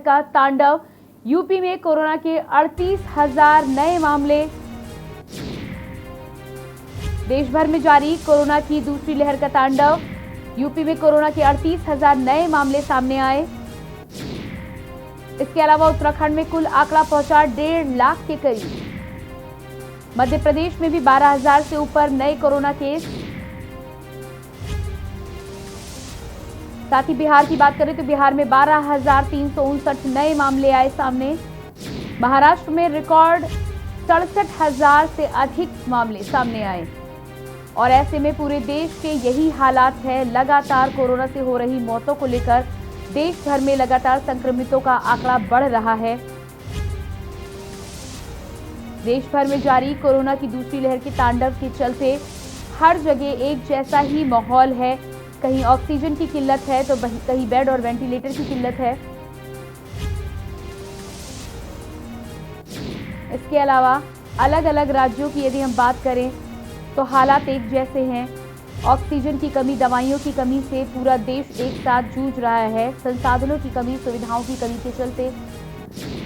का तांडव। यूपी में कोरोना के 38,000 नए मामले। देश भर में जारी कोरोना की दूसरी लहर का तांडव। यूपी में कोरोना के 38,000 नए मामले सामने आए। इसके अलावा उत्तराखंड में कुल आंकड़ा पहुंचा 1.5 लाख के करीब। मध्य प्रदेश में भी 12,000 से ऊपर नए कोरोना केस। साथ ही बिहार की बात करें तो बिहार में 12,359 नए मामले आए सामने। महाराष्ट्र में रिकॉर्ड 67,000 से अधिक मामले सामने आए। और ऐसे में पूरे देश के यही हालात है। लगातार कोरोना से हो रही मौतों को लेकर देश भर में लगातार संक्रमितों का आंकड़ा बढ़ रहा है। देश भर में जारी कोरोना की दूसरी लहर के तांडव के चलते हर जगह एक जैसा ही माहौल है। कहीं ऑक्सीजन की किल्लत है तो कहीं बेड और वेंटिलेटर की किल्लत है। इसके अलावा अलग अलग राज्यों की यदि हम बात करें तो हालात एक जैसे हैं। ऑक्सीजन की कमी, दवाइयों की कमी से पूरा देश एक साथ जूझ रहा है। संसाधनों की कमी, सुविधाओं की कमी के चलते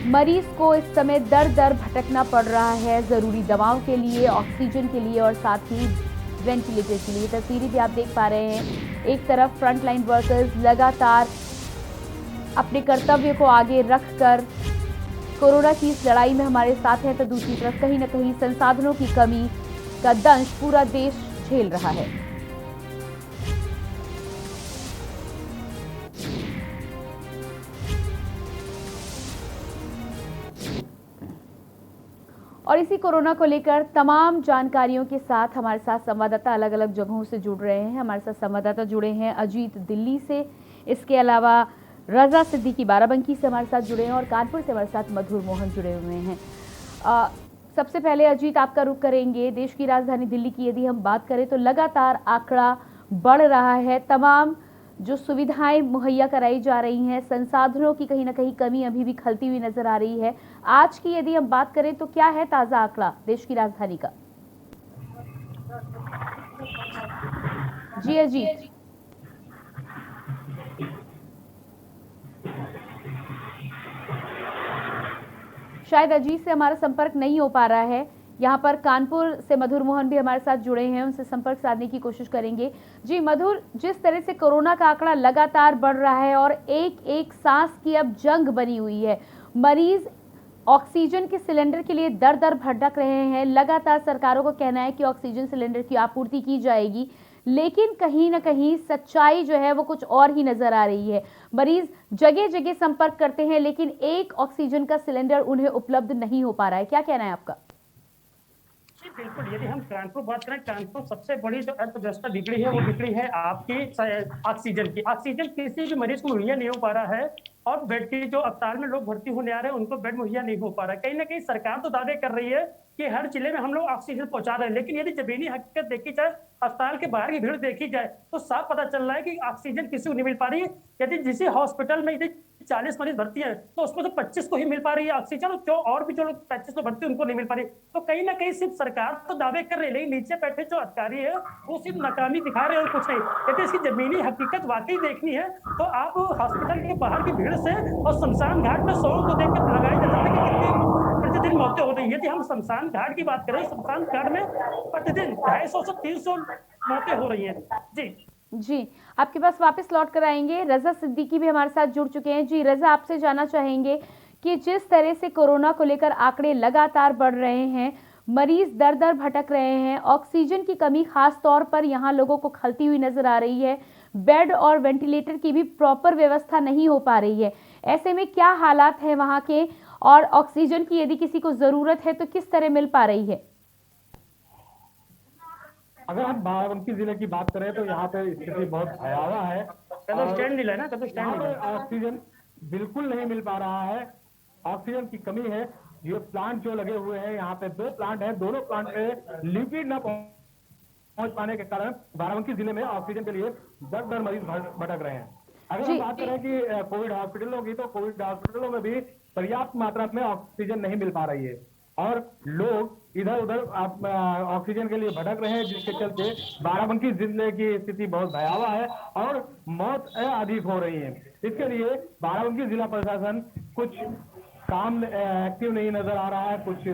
मरीज को इस समय दर दर भटकना पड़ रहा है जरूरी दवाओं के लिए, ऑक्सीजन के लिए और साथ ही वेंटिलेटर के लिए। तस्वीरें भी आप देख पा रहे हैं। एक तरफ फ्रंटलाइन वर्कर्स लगातार अपने कर्तव्य को आगे रखकर कोरोना की इस लड़ाई में हमारे साथ हैं, तो दूसरी तरफ कहीं न कहीं संसाधनों की कमी का दंश पूरा देश झेल रहा है। और इसी कोरोना को लेकर तमाम जानकारियों के साथ हमारे साथ संवाददाता अलग अलग जगहों से जुड़ रहे हैं। हमारे साथ संवाददाता जुड़े हैं अजीत दिल्ली से, इसके अलावा रजा सिद्दीकी बाराबंकी से हमारे साथ जुड़े हैं और कानपुर से हमारे साथ मधुर मोहन जुड़े हुए हैं। सबसे पहले अजीत, आपका रुख करेंगे। देश की राजधानी दिल्ली की यदि हम बात करें तो लगातार आंकड़ा बढ़ रहा है। तमाम जो सुविधाएं मुहैया कराई जा रही हैं, संसाधनों की कहीं ना कहीं कमी अभी भी खलती हुई नजर आ रही है। आज की यदि हम बात करें तो क्या है ताजा आंकड़ा देश की राजधानी का? जी अजीत। शायद अजीत से हमारा संपर्क नहीं हो पा रहा है। यहाँ पर कानपुर से मधुर मोहन भी हमारे साथ जुड़े हैं, उनसे संपर्क साधने की कोशिश करेंगे। जी मधुर, जिस तरह से कोरोना का आंकड़ा लगातार बढ़ रहा है और एक एक सांस की अब जंग बनी हुई है, मरीज ऑक्सीजन के सिलेंडर के लिए दर दर भटक रहे हैं। लगातार सरकारों को कहना है कि ऑक्सीजन सिलेंडर की आपूर्ति की जाएगी, लेकिन कहीं ना कहीं सच्चाई जो है वो कुछ और ही नजर आ रही है। मरीज जगह जगह संपर्क करते हैं लेकिन एक ऑक्सीजन का सिलेंडर उन्हें उपलब्ध नहीं हो पा रहा है। क्या कहना है आपका? बिल्कुल, यदि हम कानपुर बात करें, कानपुर सबसे बड़ी जो अर्थव्यवस्था बिगड़ी है वो बिगड़ी है आपकी ऑक्सीजन की। ऑक्सीजन किसी भी मरीज को मुहैया नहीं हो पा रहा है और बेड की जो अस्पताल में लोग भर्ती होने आ रहे हैं उनको बेड मुहैया नहीं हो पा रहा है। कहीं ना कहीं सरकार तो दावे कर रही है कि हर जिले में हम लोग ऑक्सीजन पहुंचा रहे हैं, लेकिन यदि जमीनी हकीकत देखी जाए, अस्पताल के बाहर की भीड़ देखी जाए तो साफ पता चल रहा है कि ऑक्सीजन किसी को नहीं मिल पा रही है। यदि जिस हॉस्पिटल में यदि 40 मरीज भर्ती है तो उसमें तो 25 को ही मिल पा रही है ऑक्सीजन, और भी जो लोग 25 को भर्ती उनको नहीं मिल पा रही। तो कहीं ना कहीं सिर्फ सरकार तो दावे कर रही है, लेकिन नीचे बैठे जो अधिकारी है वो सिर्फ नाकामी दिखा रहे हैं और कुछ नहीं। यदि इसकी जमीनी हकीकत वाकई देखनी है तो आप हॉस्पिटल के बाहर की भीड़ से और शमशान घाट में शवों को देख कर लगाई जा सकती है कि प्रतिदिन मौतें हो रही है। यदि हम शमशान घाट की बात करें, शमशान घाट में प्रतिदिन 250 से 300 मौतें हो रही हैं। जी, आपके पास वापस लौट कर आएंगे। रजा सिद्दीकी भी हमारे साथ जुड़ चुके हैं। जी रजा, आपसे जानना चाहेंगे कि जिस तरह से कोरोना को लेकर आंकड़े लगातार बढ़ रहे हैं, मरीज दर दर भटक रहे हैं, ऑक्सीजन की कमी खास तौर पर यहाँ लोगों को खलती हुई नजर आ रही है, बेड और वेंटिलेटर की भी प्रॉपर व्यवस्था नहीं हो पा रही है। ऐसे में क्या हालात है वहाँ के, और ऑक्सीजन की यदि किसी को जरूरत है तो किस तरह मिल पा रही है? अगर हम बाराबंकी जिले की बात करें तो यहाँ पे स्थिति बहुत भयावह है। ऑक्सीजन बिल्कुल नहीं मिल पा रहा है, ऑक्सीजन की कमी है। ये प्लांट जो लगे हुए हैं, यहाँ पे 2 प्लांट हैं, दोनों प्लांट पे लिक्विड न पहुंच पाने के कारण बाराबंकी जिले में ऑक्सीजन के लिए दर दर मरीज भटक रहे हैं। अगर हम बात करें कि कोविड हॉस्पिटलों की, तो कोविड हॉस्पिटलों में भी पर्याप्त मात्रा में ऑक्सीजन नहीं मिल पा रही है और लोग इधर उधर ऑक्सीजन के लिए भटक रहे हैं, जिसके चलते बाराबंकी जिले की स्थिति बहुत भयावह है और मौत अधिक हो रही है। इसके लिए बाराबंकी जिला प्रशासन कुछ काम एक्टिव नहीं नजर आ रहा है, कुछ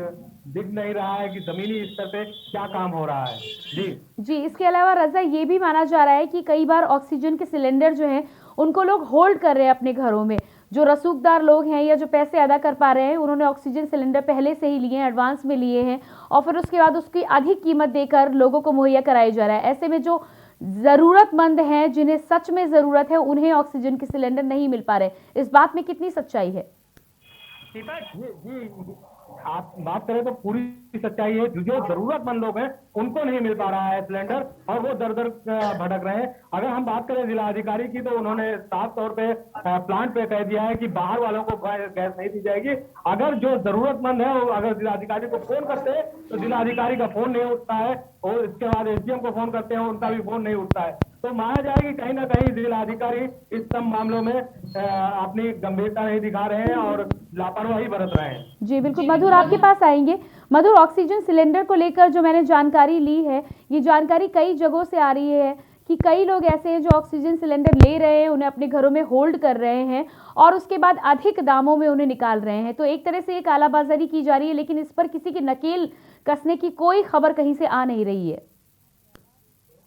दिख नहीं रहा है कि जमीनी स्तर पे क्या काम हो रहा है। जी जी, इसके अलावा रजा ये भी माना जा रहा है कि कई बार ऑक्सीजन के सिलेंडर जो हैं उनको लोग होल्ड कर रहे हैं अपने घरों में। जो रसूखदार लोग हैं या जो पैसे अदा कर पा रहे हैं, उन्होंने ऑक्सीजन सिलेंडर पहले से ही लिए हैं, एडवांस में लिए हैं, और फिर उसके बाद उसकी अधिक कीमत देकर लोगों को मुहैया कराया जा रहा है। ऐसे में जो ज़रूरतमंद हैं, जिन्हें सच में ज़रूरत है, उन्हें ऑक्सीजन के सिलेंडर नहीं मिल पा रहे। इस बात में कितनी सच्चाई है? जी आप बात करें तो पूरी सच्चाई है। जो जरूरतमंद लोग हैं उनको नहीं मिल पा रहा है सिलेंडर, और वो दर दर भटक रहे हैं। अगर हम बात करें जिला अधिकारी की, तो उन्होंने साफ तौर पे प्लांट पे कह दिया है कि बाहर वालों को गैस नहीं दी जाएगी। अगर जो जरूरतमंद है, अगर जिला अधिकारी को फोन करते हैं तो जिला अधिकारी का फोन नहीं उठता है, और इसके बाद एसडीएम को फोन करते हैं, उनका भी फोन नहीं उठता है। तो माना जाए कि कहीं ना कहीं जिला अधिकारी इस सब मामलों में अपनी गंभीरता नहीं दिखा रहे हैं और लापरवाही बरत रहे हैं। जी बिल्कुल, मधुर आपके पास आएंगे। मधुर, ऑक्सीजन सिलेंडर को लेकर जो मैंने जानकारी ली है, ये जानकारी कई जगहों से आ रही है कि कई लोग ऐसे हैं जो ऑक्सीजन सिलेंडर ले रहे हैं, उन्हें अपने घरों में होल्ड कर रहे हैं और उसके बाद अधिक दामों में उन्हें निकाल रहे हैं। तो एक तरह से ये कालाबाजारी की जा रही है, लेकिन इस पर किसी की नकेल कसने की कोई खबर कहीं से आ नहीं रही है।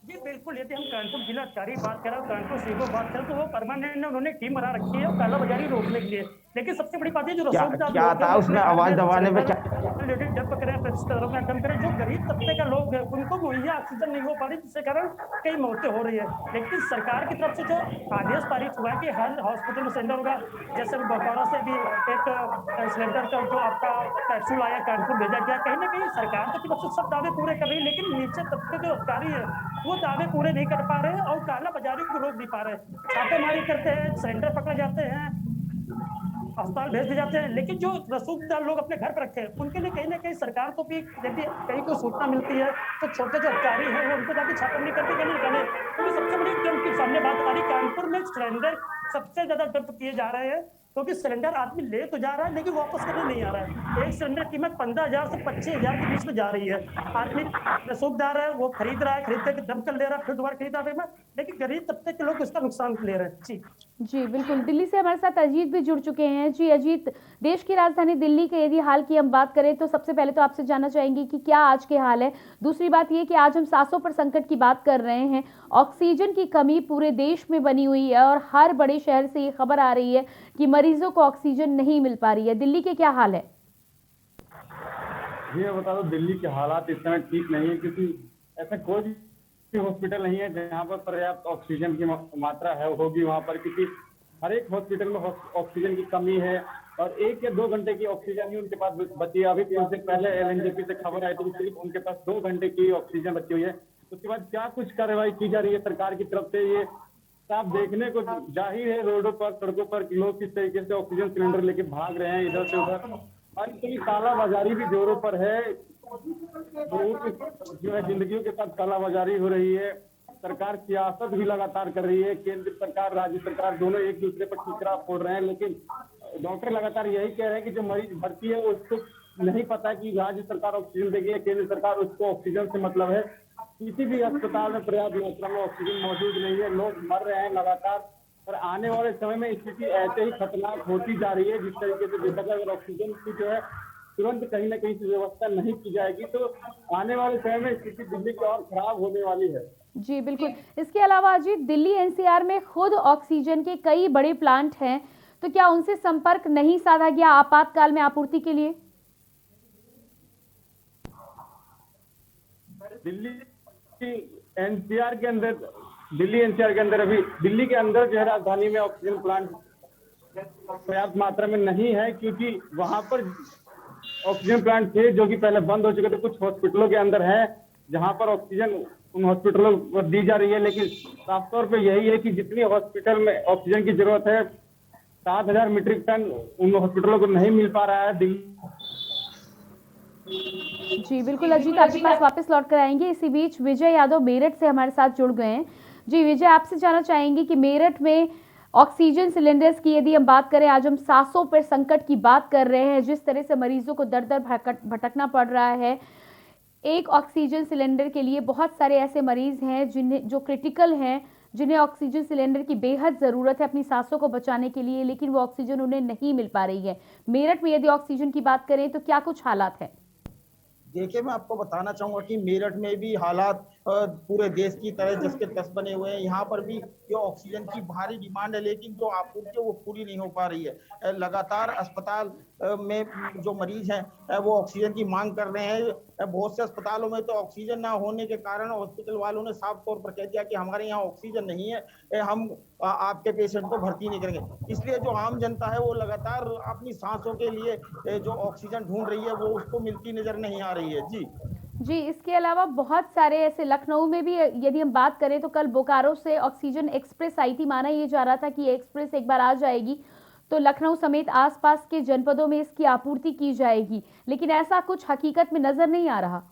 जी बिल्कुल, यदि हम कानपुर जिला अधिकारी बात करें, कानपुर सीओ बात करें, तो वो परमानेंट ने उन्होंने टीम बना रखी है कालाबाजारी रोकने के लिए। लेकिन सबसे बड़ी बात है जो क्या था उसमें आवाज दबाने में क्या जब करें कम करें, जो गरीब तबके का लोग है उनको मुहैया ऑक्सीजन नहीं हो पा रही, जिसके कारण कई मौतें हो रही है। लेकिन सरकार की तरफ से जो आदेश पारित हुआ है कि हर हॉस्पिटल में सिलेंडर होगा, जैसे बकौड़ा से भी एक सिलेंडर का जो आपका कैप्सूल आया कानपुर भेजा गया, कहीं ना कहीं सरकार की तरफ से सब दावे पूरे कर रही है, लेकिन नीचे तबके जो अधिकारी है वो दावे पूरे नहीं कर पा रहे और काला बाजारी को रोक नहीं पा रहे। छापेमारी करते हैं, सिलेंडर पकड़े जाते हैं, अस्पताल भेज दिए जाते हैं, लेकिन जो रसूखदार लोग अपने घर पर रखे हैं उनके लिए कहीं ना कहीं सरकार को भी यदि कहीं कोई सूचना मिलती है तो छोटे जो अधिकारी हैं वो उनको जाके छापेमारी करके कहीं निकाले। क्योंकि सबसे बड़ी डंप की सामने बात आ रही, कानपुर में सिलेंडर सबसे ज्यादा डंप किए जा रहे हैं, क्योंकि सिलेंडर आदमी ले तो जा रहा है लेकिन वापस करने नहीं आ रहा है। एक सिलेंडर कीमत 15,000 से 25,000 के बीच में जा रही है। आदमी रसूखदार है, वो खरीद रहा है, खरीद के डंप कर ले रहा है, फिर दोबारा खरीदा है, लेकिन गरीब तबके के लोग इसका नुकसान ले रहे हैं। जी बिल्कुल, दिल्ली से हमारे साथ अजीत भी जुड़ चुके हैं। जी अजीत, देश की राजधानी दिल्ली के यदि हाल की हम बात करें तो सबसे पहले तो आपसे जानना चाहेंगे कि क्या आज के हाल है। दूसरी बात ये कि आज हम सांसों पर संकट की बात कर रहे हैं, ऑक्सीजन की कमी पूरे देश में बनी हुई है और हर बड़े शहर से ये खबर आ रही है कि मरीजों को ऑक्सीजन नहीं मिल पा रही है। दिल्ली के क्या हाल है? ये बता दो, दिल्ली के हालात इस समय ठीक नहीं है, क्योंकि ऐसा कोई भी हॉस्पिटल नहीं है जहाँ पर पर्याप्त ऑक्सीजन की मात्रा है होगी वहाँ पर, क्योंकि हर एक हॉस्पिटल में ऑक्सीजन की कमी है और 1 या 2 घंटे की ऑक्सीजन ही उनके पास बची है। अभी कुछ दिन पहले एलएनजेपी से खबर आई थी कि सिर्फ उनके पास 2 घंटे की ऑक्सीजन बची हुई है। उसके बाद क्या कुछ कार्रवाई की जा रही है सरकार की तरफ से, ये साफ देखने को जाहिर है। रोडों पर, सड़कों पर लोग किस तरीके से ऑक्सीजन सिलेंडर लेके भाग रहे हैं इधर से उधर, और इतनी कालाबाजारी भी जोरों पर है। जो है जिंदगियों के साथ कालाबाजारी हो रही है। सरकार सियासत भी लगातार कर रही है, केंद्र सरकार राज्य सरकार दोनों एक दूसरे पर ठीकरा फोड़ रहे हैं, लेकिन डॉक्टर लगातार यही कह रहे हैं कि जो मरीज भर्ती है उसको नहीं पता कि राज्य सरकार ऑक्सीजन देगी या केंद्र सरकार, उसको ऑक्सीजन से मतलब है। किसी भी अस्पताल में पर्याप्त मात्रा में ऑक्सीजन मौजूद नहीं है, लोग मर रहे हैं लगातार, और आने वाले समय में स्थिति ऐसे ही खतरनाक होती जा रही है। जिस तरीके से देखा जाए, अगर ऑक्सीजन की जो है तुरंत कहीं ना कहीं से व्यवस्था नहीं की जाएगी तो आने वाले समय में स्थिति दिल्ली की और खराब होने वाली है। जी बिल्कुल, इसके अलावा अजीत, दिल्ली एनसीआर में खुद ऑक्सीजन के कई बड़े प्लांट हैं, तो क्या उनसे संपर्क नहीं साधा गया आपातकाल में आपूर्ति के लिए? दिल्ली एनसीआर के अंदर अभी दिल्ली के अंदर जो है राजधानी में ऑक्सीजन प्लांट पर्याप्त मात्रा में नहीं है, क्योंकि वहां पर ऑक्सीजन प्लांट थे जो कि पहले बंद हो चुके थे। कुछ हॉस्पिटलों के अंदर है जहां पर ऑक्सीजन उन हॉस्पिटलों को दी जा रही है, लेकिन साफ तौर पे यही है कि जितनी हॉस्पिटल में ऑक्सीजन की जरूरत है 7,000 मीट्रिक टन उन हॉस्पिटलों को नहीं मिल पा रहा है दिल्ली। जी बिल्कुल अजीत, आपके पास वापस लौट कर आएंगे। इसी बीच विजय यादव मेरठ से हमारे साथ जुड़ गए हैं। जी विजय, आपसे जानना चाहेंगे कि मेरठ में ऑक्सीजन सिलेंडर्स की यदि हम बात करें, आज हम सांसों पर संकट की बात कर रहे हैं, जिस तरह से मरीजों को दर दर भटकना पड़ रहा है। एक ऑक्सीजन सिलेंडर के लिए बहुत सारे ऐसे मरीज हैं जो क्रिटिकल हैं, जिन्हें ऑक्सीजन सिलेंडर की बेहद ज़रूरत है अपनी सांसों को बचाने के लिए, लेकिन वो ऑक्सीजन उन्हें नहीं मिल पा रही है। मेरठ में यदि ऑक्सीजन की बात करें तो क्या कुछ हालात हैं? देखिए, मैं आपको बताना चाहूंगा कि मेरठ में भी हालात पूरे देश की तरह जस के तस बने हुए हैं। यहाँ पर भी जो ऑक्सीजन की भारी डिमांड है, लेकिन जो आपूर्ति है वो पूरी नहीं हो पा रही है। लगातार अस्पताल में जो मरीज हैं वो ऑक्सीजन की मांग कर रहे हैं। बहुत से अस्पतालों में तो ऑक्सीजन ना होने के कारण हॉस्पिटल वालों ने साफ तौर पर कह दिया कि हमारे यहाँ ऑक्सीजन नहीं है, हम आपके पेशेंट को भर्ती नहीं करेंगे। इसलिए जो आम जनता है वो लगातार अपनी सांसों के लिए जो ऑक्सीजन ढूंढ रही है वो उसको मिलती नजर नहीं आ रही है। जी जी, इसके अलावा बहुत सारे ऐसे लखनऊ में भी यदि हम बात करें तो कल बोकारो से ऑक्सीजन एक्सप्रेस आई थी। माना ये जा रहा था कि ये एक्सप्रेस एक बार आ जाएगी तो लखनऊ समेत आसपास के जनपदों में इसकी आपूर्ति की जाएगी, लेकिन ऐसा कुछ हकीकत में नजर नहीं आ रहा।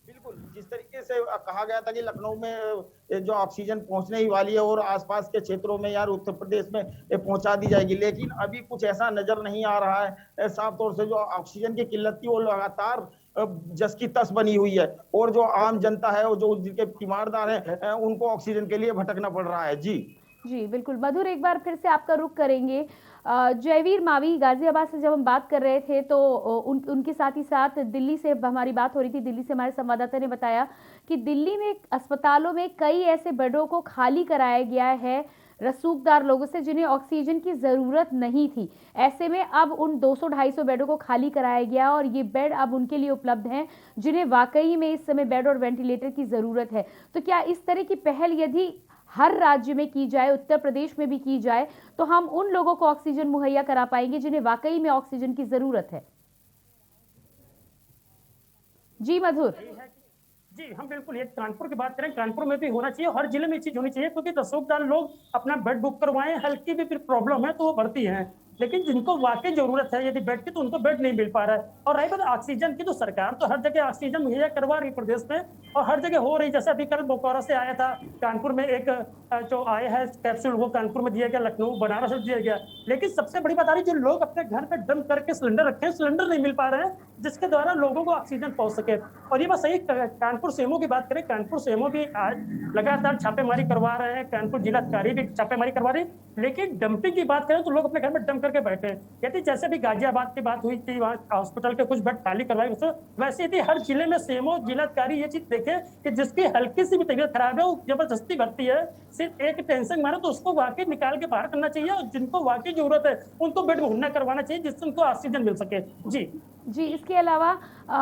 बिल्कुल, जिस तरीके से कहा गया था कि लखनऊ में जो ऑक्सीजन पहुंचने ही वाली है और आसपास के क्षेत्रों में यार उत्तर प्रदेश में पहुंचा दी जाएगी, लेकिन अभी कुछ ऐसा नजर नहीं आ रहा है। साफ तौर से जो ऑक्सीजन की किल्लत थी वो लगातार जस की तस बनी हुई है और जो आम जनता है और जो जिनके तीमारदार हैं उनको ऑक्सीजन के लिए भटकना पड़ रहा है। जी बिल्कुल। मधुर, एक बार फिर से आपका रुख करेंगे। जयवीर मावी गाजियाबाद से जब हम बात कर रहे थे तो उनके साथ ही साथ दिल्ली से हमारी बात हो रही थी। दिल्ली से हमारे संवाददाता ने बताया कि दिल्ली में अस्पतालों में कई ऐसे बेडों को खाली कराया गया है रसूखदार लोगों से जिन्हें ऑक्सीजन की ज़रूरत नहीं थी। ऐसे में अब उन 200-250 बेडों को खाली कराया गया और ये बेड अब उनके लिए उपलब्ध हैं जिन्हें वाकई में इस समय बेड और वेंटिलेटर की ज़रूरत है। तो क्या इस तरह की पहल यदि हर राज्य में की जाए, उत्तर प्रदेश में भी की जाए, तो हम उन लोगों को ऑक्सीजन मुहैया करा पाएंगे जिन्हें वाकई में ऑक्सीजन की ज़रूरत है? जी मधुर। जी हम बिल्कुल, ये कानपुर की बात करें, कानपुर में भी होना चाहिए, हर जिले में ये चीज होनी चाहिए, क्योंकि रसूखदार लोग अपना बेड बुक करवाएं, हल्की भी फिर प्रॉब्लम है तो वो भर्ती हैं, लेकिन जिनको वाकई जरूरत है यदि बेड की तो उनको बेड नहीं मिल पा रहा है। और रही बात ऑक्सीजन की, तो सरकार तो हर जगह ऑक्सीजन मुहैया करवा रही प्रदेश में और हर जगह हो रही। जैसे अभी कल बोकारो से आया था, कानपुर में एक जो आया है कैप्सूल वो कानपुर में दिया गया, लखनऊ बनारस में दिया गया। लेकिन सबसे बड़ी बात आ रही, जो लोग अपने घर पे डंप करके सिलेंडर रखे हैं, सिलेंडर नहीं मिल पा रहे हैं जिसके द्वारा लोगों को ऑक्सीजन पहुंच सके। और ये बात सही, कानपुर सीएमओ की बात करें, कानपुर सीएमओ भी आज लगातार छापेमारी करवा रहे हैं, कानपुर जिलाधिकारी भी छापेमारी करवा रहे हैं, लेकिन डंपिंग की बात करें तो लोग अपने घर में डंप करके बैठे हैं। यदि जैसे भी गाजियाबाद की बात हुई थी, वहाँ हॉस्पिटल के कुछ बेड खाली करवाए, वैसे यदि हर जिले में सीएमओ जिलाधिकारी ये चीज देखे कि जिसकी हल्की सी भी तबीयत खराब है वो जबरदस्ती भर्ती है, सिर्फ एक टेंशन मारे तो उसको वाकई निकाल के बाहर करना चाहिए और जिनको वाकई जरूरत है उनको बेड मुहैया करवाना चाहिए जिससे उनको ऑक्सीजन मिल सके। जी इसके अलावा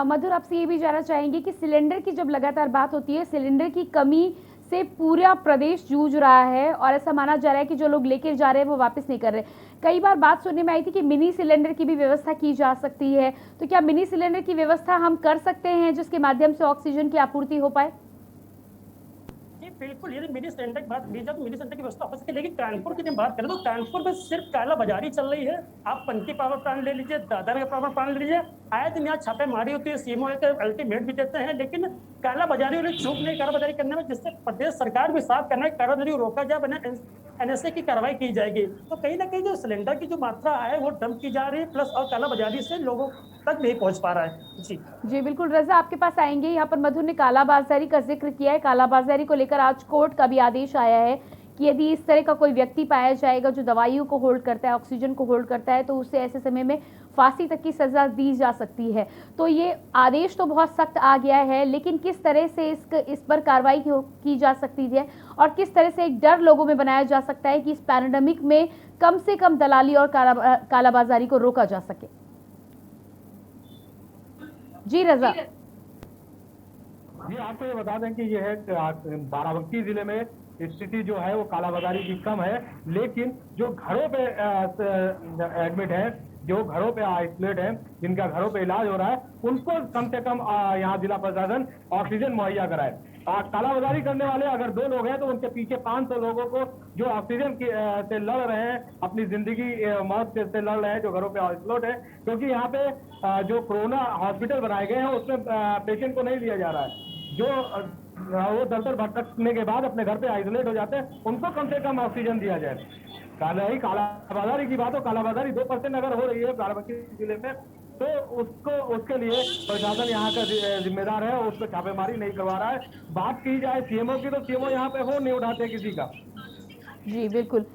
मधुर, आपसे ये भी जानना चाहेंगे कि सिलेंडर की जब लगातार बात होती है, सिलेंडर की कमी से पूरा प्रदेश जूझ रहा है और ऐसा माना जा रहा है कि जो लोग लेकर जा रहे हैं वो वापस नहीं कर रहे। कई बार बात सुनने में आई थी कि मिनी सिलेंडर की भी व्यवस्था की जा सकती है, तो क्या मिनी सिलेंडर की व्यवस्था हम कर सकते हैं जिसके माध्यम से ऑक्सीजन की आपूर्ति हो पाए? बिल्कुल, यदि मिनी सिलेंडर की बात की जाए तो मिनी सिलेंडर की व्यवस्था हो सके, लेकिन कानपुर की जब बात करें तो कानपुर में सिर्फ काला बाजारी चल रही है। आप पंथी पावर प्लांट ले लीजिए, दादर पावर प्लांट ले लीजिए, आए दिन यहाँ छापेमारी होती है, सीएमओ अल्टीमेट भी देते हैं, लेकिन काला बाजारी और चूक नहीं कालाबाजारी करने में, जिससे प्रदेश सरकार भी साफ करना है कालाबाजारी रोका जाए, बना एनएसए की कार्रवाई की जाएगी। तो कहीं ना कहीं जो सिलेंडर की जो मात्रा है वो डंप की जा रही है, प्लस और कालाबाजारी से लोगों तक नहीं पहुंच पा रहा है। जी बिल्कुल। रजा, आपके पास आएंगे। यहाँ पर मधुर ने कालाबाजारी का जिक्र किया है। कालाबाजारी को लेकर आज कोर्ट का भी आदेश आया है कि यदि इस तरह का कोई व्यक्ति पाया जाएगा जो दवाइयों को होल्ड करता है, ऑक्सीजन को होल्ड करता है, तो उसे ऐसे समय में फांसी तक की सजा दी जा सकती है। तो ये आदेश तो बहुत सख्त आ गया है, लेकिन किस तरह से इस पर कार्रवाई की जा सकती है और किस तरह से एक डर लोगों में बनाया जा सकता है कि इस पैंडेमिक में कम से कम दलाली और कालाबाजारी को रोका जा सके? जी रजा। जी आपको ये बता दें कि ये है बाराबंकी जिले में स्थिति जो है वो कालाबाजारी की कम है, लेकिन जो घरों पे एडमिट है, जो घरों पे आइसोलेट है, जिनका घरों पे इलाज हो रहा है, उनको कम से कम यहाँ जिला प्रशासन ऑक्सीजन मुहैया कराए। कालाबाजारी करने वाले अगर 2 लोग हैं तो उनके पीछे 500 लोगों को जो ऑक्सीजन से लड़ रहे हैं, अपनी जिंदगी मौत से लड़ रहे हैं, जो घरों पे आइसोलेट है, क्योंकि यहाँ पे जो कोरोना हॉस्पिटल बनाए गए हैं उसमें पेशेंट को नहीं लिया जा रहा है। जो वो दर भटकने के बाद अपने घर पे आइसोलेट हो जाते हैं, उनको कम से कम ऑक्सीजन दिया जाए। कालाबाजारी की बात हो, कालाबाजारी 2% अगर हो रही है बाराबंकी जिले में, तो उसके लिए प्रशासन यहाँ का जिम्मेदार है, उस पर छापेमारी नहीं करवा रहा है। बात की जाए सीएमओ की, तो सीएमओ यहाँ पे फोन नहीं उठाते किसी का। जी बिल्कुल।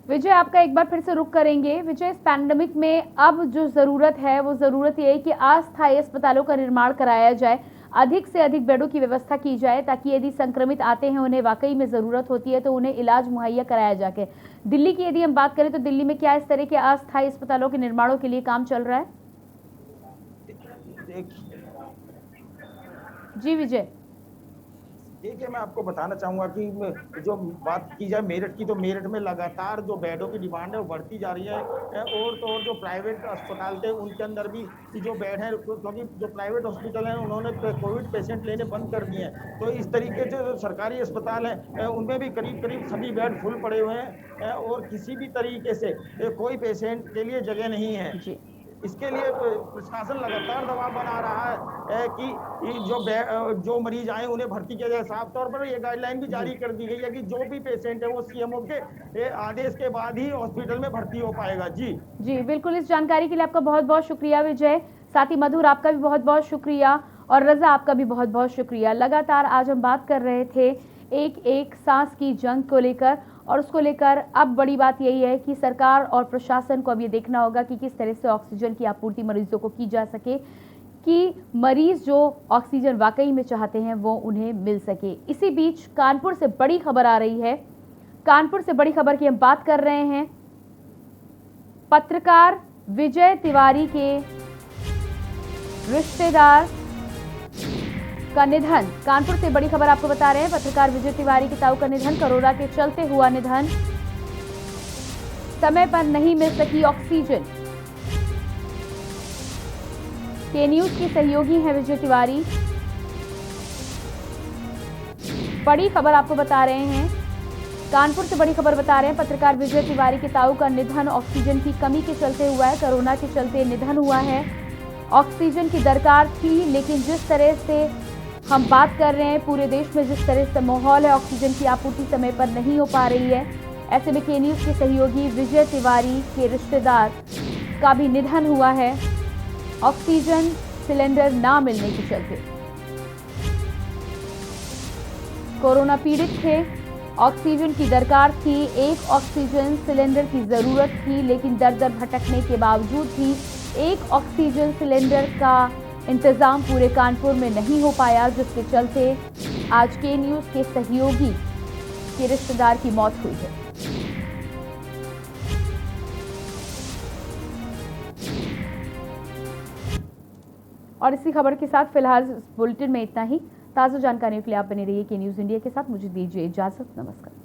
विजय, आपका एक बार फिर से रुख करेंगे। विजय, इस पैंडेमिक में अब जो ज़रूरत है वो ज़रूरत ये है कि अस्थायी अस्पतालों का निर्माण कराया जाए, अधिक से अधिक बेडों की व्यवस्था की जाए, ताकि यदि संक्रमित आते हैं, उन्हें वाकई में ज़रूरत होती है तो उन्हें इलाज मुहैया कराया जाए। दिल्ली की यदि हम बात करें तो दिल्ली में क्या इस तरह के अस्थायी अस्पतालों के निर्माणों के लिए काम चल रहा है? जी विजय। देखिए, मैं आपको बताना चाहूंगा कि जो बात की जाए मेरठ की, तो मेरठ में लगातार जो बेडों की डिमांड है वो बढ़ती जा रही है। और तो और जो प्राइवेट अस्पताल थे उनके अंदर भी जो बेड है, क्योंकि जो प्राइवेट हॉस्पिटल हैं उन्होंने कोविड पेशेंट लेने बंद कर दिए हैं, तो इस तरीके से जो सरकारी अस्पताल हैं उनमें भी करीब करीब सभी बेड फुल पड़े हुए हैं और किसी भी तरीके से कोई पेशेंट के लिए जगह नहीं है। इसके लिए प्रशासन लगातार दबाव बना रहा है कि जो मरीज आए उन्हें भर्ती किया जाए। साफ तौर पर ये गाइडलाइन भी जारी कर दी गई है कि जो भी पेशेंट है वो सीएमओ के आदेश के बाद ही हॉस्पिटल में भर्ती हो पाएगा। जी बिल्कुल। इस जानकारी के लिए आपका बहुत बहुत शुक्रिया विजय। साथ ही मधुर, आपका भी बहुत बहुत शुक्रिया, और रजा, आपका भी बहुत बहुत शुक्रिया। लगातार आज हम बात कर रहे थे एक एक सांस की जंग को लेकर, और उसको लेकर अब बड़ी बात यही है कि सरकार और प्रशासन को अब ये देखना होगा कि किस तरह से ऑक्सीजन की आपूर्ति मरीजों को की जा सके, कि मरीज जो ऑक्सीजन वाकई में चाहते हैं वो उन्हें मिल सके। इसी बीच कानपुर से बड़ी खबर आ रही है। कानपुर से बड़ी खबर की हम बात कर रहे हैं। पत्रकार विजय तिवारी के रिश्तेदार का निधन। कानपुर से बड़ी खबर आपको बता रहे हैं। पत्रकार विजय तिवारी के ताऊ का निधन, कोरोना के चलते हुआ निधन। समय पर नहीं मिल सकी ऑक्सीजन। के न्यूज के सहयोगी हैं विजय तिवारी। बड़ी खबर आपको बता रहे हैं। कानपुर से बड़ी खबर बता रहे हैं। पत्रकार विजय तिवारी के ताऊ का निधन ऑक्सीजन की कमी के चलते हुआ है। कोरोना के चलते निधन हुआ है। ऑक्सीजन की दरकार थी, लेकिन जिस तरह से हम बात कर रहे हैं, पूरे देश में जिस तरह से माहौल है, ऑक्सीजन की आपूर्ति समय पर नहीं हो पा रही है। ऐसे में के न्यूज के सहयोगी विजय तिवारी के रिश्तेदार का भी निधन हुआ है ऑक्सीजन सिलेंडर ना मिलने के चलते। कोरोना पीड़ित थे, ऑक्सीजन की दरकार थी, एक ऑक्सीजन सिलेंडर की जरूरत थी, लेकिन दर दर भटकने के बावजूद भी एक ऑक्सीजन सिलेंडर का इंतजाम पूरे कानपुर में नहीं हो पाया, जिसके चलते आज के न्यूज के सहयोगी के रिश्तेदार की मौत हुई है। और इसी खबर के साथ फिलहाल इस बुलेटिन में इतना ही। ताज़ा जानकारियों के लिए आप बने रहिए के न्यूज इंडिया के साथ। मुझे दीजिए इजाजत। नमस्कार।